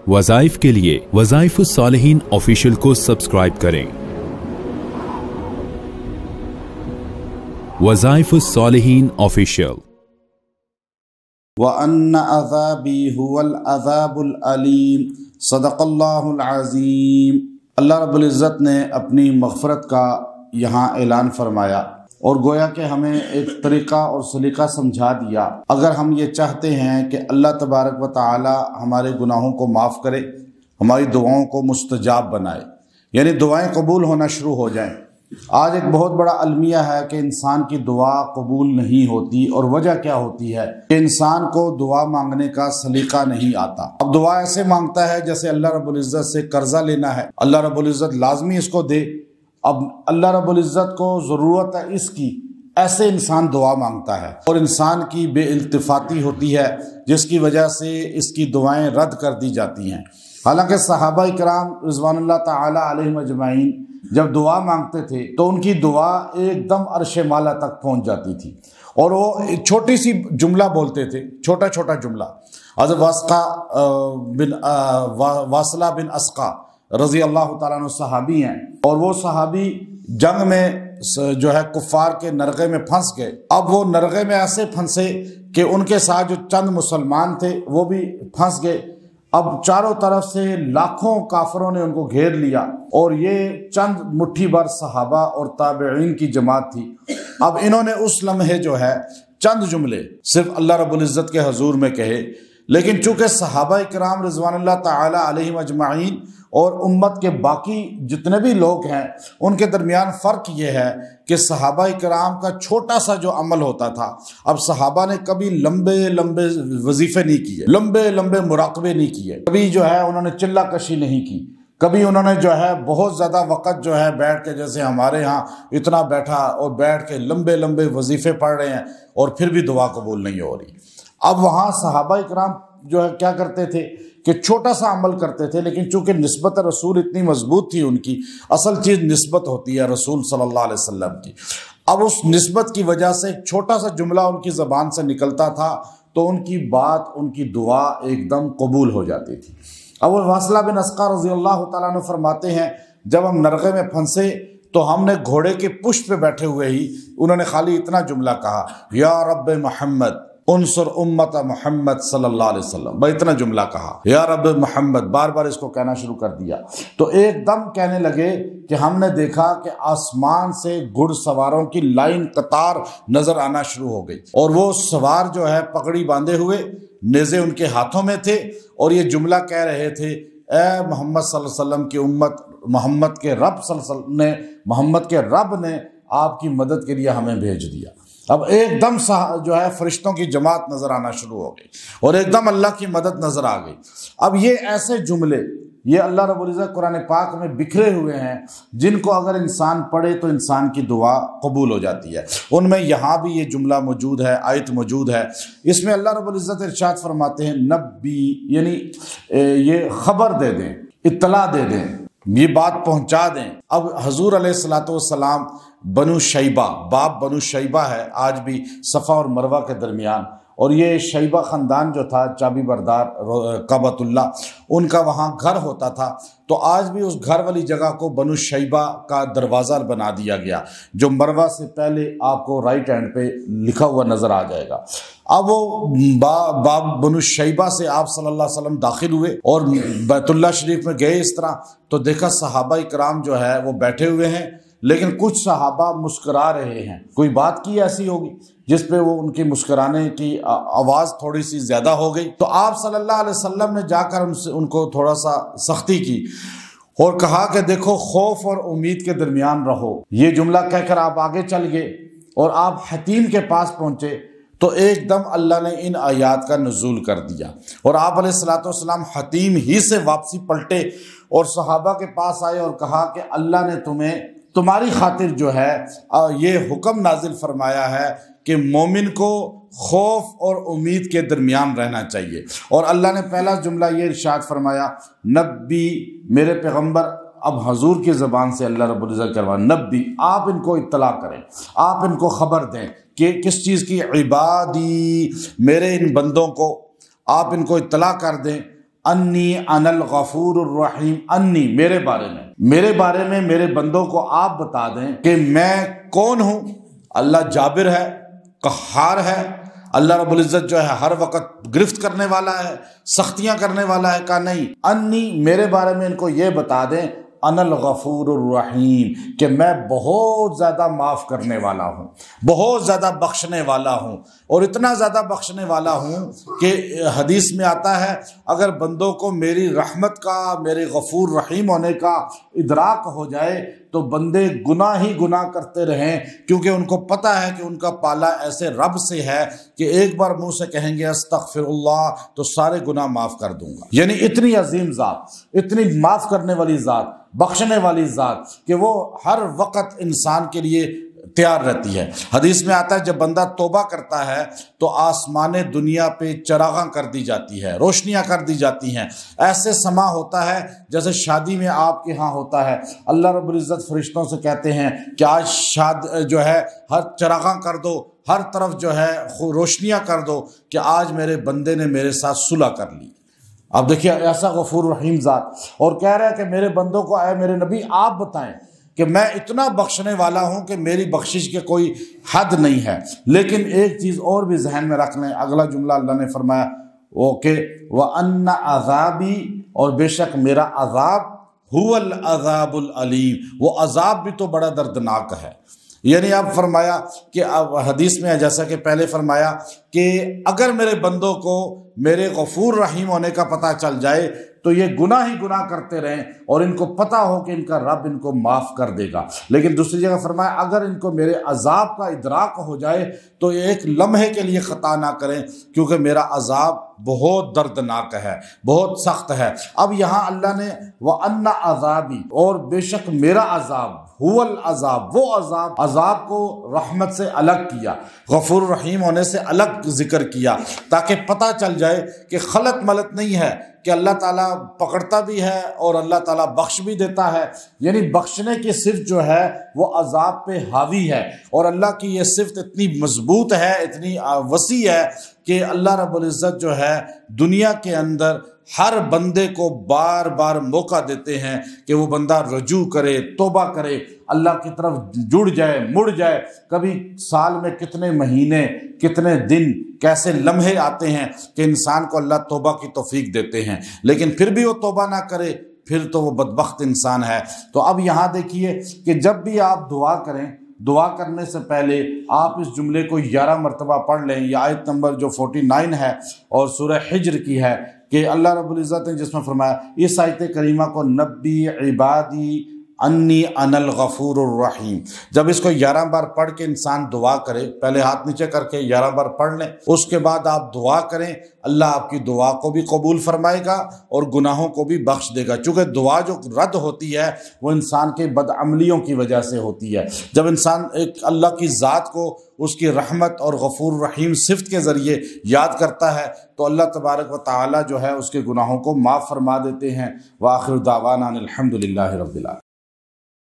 وظائف کے لیے وظائف الصالحین آفیشیل کو سبسکرائب کریں۔ وظائف الصالحین آفیشیل۔ وَأَنَّ عَذَابِي هُوَ الْعَذَابُ الْأَلِيمُ صدق اللہ العظیم۔ اللہ رب العزت نے اپنی مغفرت کا یہاں اعلان فرمایا اور گویا کہ ہمیں ایک طریقہ اور سلیقہ سمجھا دیا۔ اگر ہم یہ چاہتے ہیں کہ اللہ تبارک و تعالی ہمارے گناہوں کو معاف کرے، ہماری دعاؤں کو مستجاب بنائے، یعنی دعائیں قبول ہونا شروع ہو جائیں۔ آج ایک بہت بڑا المیہ ہے کہ انسان کی دعا قبول نہیں ہوتی، اور وجہ کیا ہوتی ہے کہ انسان کو دعا مانگنے کا سلیقہ نہیں آتا۔ اب دعا ایسے مانگتا ہے جیسے اللہ رب العزت سے قرضہ لینا ہے، اللہ رب العزت لازمی اس کو دے۔ اب اللہ رب العزت کو ضرورت ہے اس کی، ایسے انسان دعا مانگتا ہے، اور انسان کی بے التفاتی ہوتی ہے جس کی وجہ سے اس کی دعائیں رد کر دی جاتی ہیں۔ حالانکہ صحابہ کرام رضوان اللہ تعالی علیہم اجمعین جب دعا مانگتے تھے تو ان کی دعا ایک دم عرش معلا تک پہنچ جاتی تھی، اور وہ چھوٹی سی جملہ بولتے تھے، چھوٹا چھوٹا جملہ۔ حضرت واصلہ بن اسقا رضی اللہ تعالیٰ عنہ صحابی ہیں، اور وہ صحابی جنگ میں جو ہے کفار کے نرغے میں پھنس گئے۔ اب وہ نرغے میں ایسے پھنسے کہ ان کے ساتھ جو چند مسلمان تھے وہ بھی پھنس گئے۔ اب چاروں طرف سے لاکھوں کافروں نے ان کو گھیر لیا، اور یہ چند مٹھی بھر صحابہ اور تابعین کی جماعت تھی۔ اب انہوں نے اس لمحے جو ہے چند جملے صرف اللہ رب العزت کے حضور میں کہے، لیکن چونکہ صحابہ کرام رضوان اللہ تعالی علیہم اجمعین اور امت کے باقی جتنے بھی لوگ ہیں ان کے درمیان فرق یہ ہے کہ صحابہ کرام کا چھوٹا سا جو عمل ہوتا تھا، اب صحابہ نے کبھی لمبے لمبے وظیفے نہیں کیے، لمبے لمبے مراقبے نہیں کیے، کبھی جو ہے انہوں نے چلہ کشی نہیں کی، کبھی انہوں نے جو ہے بہت زیادہ وقت جو ہے بیٹھ کے، جیسے ہمارے ہاں اتنا بیٹھا اور بیٹھ کے لمبے لمبے وظیفے پڑھ رہے ہیں اور پھر بھی دعا قبول نہیں ہو رہی۔ اب وہاں صحابہ کرام جو ہے کیا کرتے تھے کہ چھوٹا سا عمل کرتے تھے، لیکن چونکہ نسبت رسول اتنی مضبوط تھی ان کی، اصل چیز نسبت ہوتی ہے رسول صلی اللہ علیہ وسلم کی۔ اب اس نسبت کی وجہ سے ایک چھوٹا سا جملہ ان کی زبان سے نکلتا تھا تو ان کی بات، ان کی دعا ایک دم قبول ہو جاتی تھی۔ اب وہ واصلہ بن اسقا رضی اللہ تعالیٰ عنہ فرماتے ہیں جب ہم نرغے میں پھنسے تو ہم نے گھوڑے کے پشت پہ بیٹھے ہوئے ہی انہوں نے خالی اتنا جملہ کہا، یا رب محمد انصر امت محمد صلی اللہ علیہ وسلم، بھائی اتنا جملہ کہا، یا رب محمد، بار بار اس کو کہنا شروع کر دیا۔ تو ایک دم کہنے لگے کہ ہم نے دیکھا کہ آسمان سے گھڑ سواروں کی لائن قطار نظر آنا شروع ہو گئی، اور وہ سوار جو ہے پگڑی باندھے ہوئے، نیزے ان کے ہاتھوں میں تھے، اور یہ جملہ کہہ رہے تھے، اے محمد صلی اللہ علیہ وسلم کی امت، محمد کے رب صلی اللہ علیہ وسلم نے، محمد کے رب نے آپ کی مدد کے لیے ہمیں بھیج دیا۔ اب ایک دم جو ہے فرشتوں کی جماعت نظر آنا شروع ہو گئی، اور ایک دم اللہ کی مدد نظر آ گئی۔ اب یہ ایسے جملے، یہ اللہ رب العزت قرآن پاک میں بکھرے ہوئے ہیں جن کو اگر انسان پڑھے تو انسان کی دعا قبول ہو جاتی ہے۔ ان میں یہاں بھی یہ جملہ موجود ہے، آیت موجود ہے، اس میں اللہ رب العزت ارشاد فرماتے ہیں نبی، یعنی یہ خبر دے دیں، اطلاع دے دیں، یہ بات پہنچا دیں۔ اب حضور علیہ الصلوۃ والسلام بنو شیبہ، باب بنو شیبہ ہے آج بھی صفا اور مروہ کے درمیان، اور یہ شیبہ خاندان جو تھا چابی بردار کعبۃ اللہ، ان کا وہاں گھر ہوتا تھا، تو آج بھی اس گھر والی جگہ کو بنو شیبہ کا دروازہ بنا دیا گیا، جو مروہ سے پہلے آپ کو رائٹ ہینڈ پہ لکھا ہوا نظر آ جائے گا۔ اب وہ باب بنو شیبہ سے آپ صلی اللہ علیہ وسلم داخل ہوئے اور بیت اللہ شریف میں گئے، اس طرح تو دیکھا صحابہ کرام جو ہے وہ بیٹھے ہوئے ہیں، لیکن کچھ صحابہ مسکرا رہے ہیں۔ کوئی بات کی ایسی ہوگی جس پہ وہ ان کی مسکرانے کی آواز تھوڑی سی زیادہ ہو گئی، تو آپ صلی اللہ علیہ وسلم نے جا کر ان کو تھوڑا سا سختی کی اور کہا کہ دیکھو خوف اور امید کے درمیان رہو۔ یہ جملہ کہہ کر آپ آگے چل گئے اور آپ حتیم کے پاس پہنچے تو ایک دم اللہ نے ان آیات کا نزول کر دیا، اور آپ علیہ الصلوۃ والسلام حتیم ہی سے واپسی پلٹے اور صحابہ کے پاس آئے اور کہا کہ اللہ نے تمہاری خاطر جو ہے یہ حکم نازل فرمایا ہے کہ مومن کو خوف اور امید کے درمیان رہنا چاہیے، اور اللہ نے پہلا جملہ یہ ارشاد فرمایا نبی، میرے پیغمبر، اب حضور کی زبان سے اللہ رب العزت کروا نبی، آپ ان کو اطلاع کریں، آپ ان کو خبر دیں کہ کس چیز کی، عبادی، میرے ان بندوں کو آپ ان کو اطلاع کر دیں انی انا الغفور الرحیم، انی میرے بارے میں میرے بندوں کو آپ بتا دیں کہ میں کون ہوں۔ اللہ جابر ہے، قہار ہے، اللہ رب العزت جو ہے ہر وقت گرفت کرنے والا ہے، سختیاں کرنے والا ہے۔ کہا نہیں، انی میرے بارے میں ان کو یہ بتا دیں، انا الغفور الرحیم، کہ میں بہت زیادہ معاف کرنے والا ہوں، بہت زیادہ بخشنے والا ہوں، اور اتنا زیادہ بخشنے والا ہوں کہ حدیث میں آتا ہے اگر بندوں کو میری رحمت کا، میرے غفور رحیم ہونے کا ادراک ہو جائے تو بندے گناہ ہی گناہ کرتے رہیں، کیونکہ ان کو پتہ ہے کہ ان کا پالا ایسے رب سے ہے کہ ایک بار منہ سے کہیں گے استغفر اللہ تو سارے گناہ معاف کر دوں گا۔ یعنی اتنی عظیم ذات، اتنی معاف کرنے والی ذات، بخشنے والی ذات کہ وہ ہر وقت انسان کے لیے تیار رہتی ہے۔ حدیث میں آتا ہے جب بندہ توبہ کرتا ہے تو آسمان دنیا پہ چراغاں کر دی جاتی ہے، روشنیاں کر دی جاتی ہیں، ایسے سما ہوتا ہے جیسے شادی میں آپ کے ہاں ہوتا ہے۔ اللہ رب العزت فرشتوں سے کہتے ہیں کہ آج جو ہے ہر چراغاں کر دو، ہر طرف جو ہے روشنیاں کر دو کہ آج میرے بندے نے میرے ساتھ صلح کر لی۔ اب دیکھیے ایسا غفور رحیم ذات، اور کہہ رہا ہے کہ میرے بندوں کو اے میرے نبی آپ بتائیں کہ میں اتنا بخشنے والا ہوں کہ میری بخشش کے کوئی حد نہیں ہے۔ لیکن ایک چیز اور بھی ذہن میں رکھ لیں، اگلا جملہ اللہ نے فرمایا وہ کہ وَأَنَّ عَذَابِي، اور بے شک میرا عذاب هُوَ الْعَذَابُ الْعَلِيمُ، وہ عذاب بھی تو بڑا دردناک ہے۔ یعنی اب فرمایا کہ اب حدیث میں ہے جیسا کہ پہلے فرمایا کہ اگر میرے بندوں کو میرے غفور رحیم ہونے کا پتہ چل جائے تو یہ گناہ ہی گناہ کرتے رہیں اور ان کو پتہ ہو کہ ان کا رب ان کو معاف کر دے گا۔ لیکن دوسری جگہ فرمایا اگر ان کو میرے عذاب کا ادراک ہو جائے تو ایک لمحے کے لیے خطا نہ کریں، کیونکہ میرا عذاب بہت دردناک ہے، بہت سخت ہے۔ اب یہاں اللہ نے وَأَنَّ عَذَابِي، اور بے شک میرا عذاب، هُوَ الْعَذَاب، وہ عذاب کو رحمت سے الگ کیا، غفور رحیم ہونے سے الگ ذکر کیا، تاکہ پتہ چل جائے کہ خلط ملط نہیں ہے کہ اللہ تعالیٰ پکڑتا بھی ہے اور اللہ تعالیٰ بخش بھی دیتا ہے۔ یعنی بخشنے کی صفت جو ہے وہ عذاب پہ حاوی ہے، اور اللہ کی یہ صفت اتنی مضبوط ہے، اتنی وسیع ہے کہ اللہ رب العزت جو ہے دنیا کے اندر ہر بندے کو بار بار موقع دیتے ہیں کہ وہ بندہ رجوع کرے، توبہ کرے، اللہ کی طرف جڑ جائے، مڑ جائے۔ کبھی سال میں کتنے مہینے، کتنے دن، کیسے لمحے آتے ہیں کہ انسان کو اللہ توبہ کی توفیق دیتے ہیں، لیکن پھر بھی وہ توبہ نہ کرے، پھر تو وہ بدبخت انسان ہے۔ تو اب یہاں دیکھیے کہ جب بھی آپ دعا کریں، دعا کرنے سے پہلے آپ اس جملے کو 11 مرتبہ پڑھ لیں۔ یہ آیت نمبر جو 49 ہے اور سورہ حجر کی ہے کہ اللہ رب العزت نے جس میں فرمایا، اس آیت کریمہ کو نبی عبادی انی انا الغفور الرحیم، جب اس کو 11 بار پڑھ کے انسان دعا کرے، پہلے ہاتھ نیچے کر کے 11 بار پڑھ لیں، اس کے بعد آپ دعا کریں، اللہ آپ کی دعا کو بھی قبول فرمائے گا اور گناہوں کو بھی بخش دے گا، چونکہ دعا جو رد ہوتی ہے وہ انسان کے بدعملیوں کی وجہ سے ہوتی ہے۔ جب انسان ایک اللہ کی ذات کو اس کی رحمت اور غفور رحیم صفت کے ذریعے یاد کرتا ہے تو اللہ تبارک و تعالی جو ہے اس کے گناہوں کو معاف فرما دیتے ہیں۔ وآخر دعوانا الحمد للہ رب العالمین۔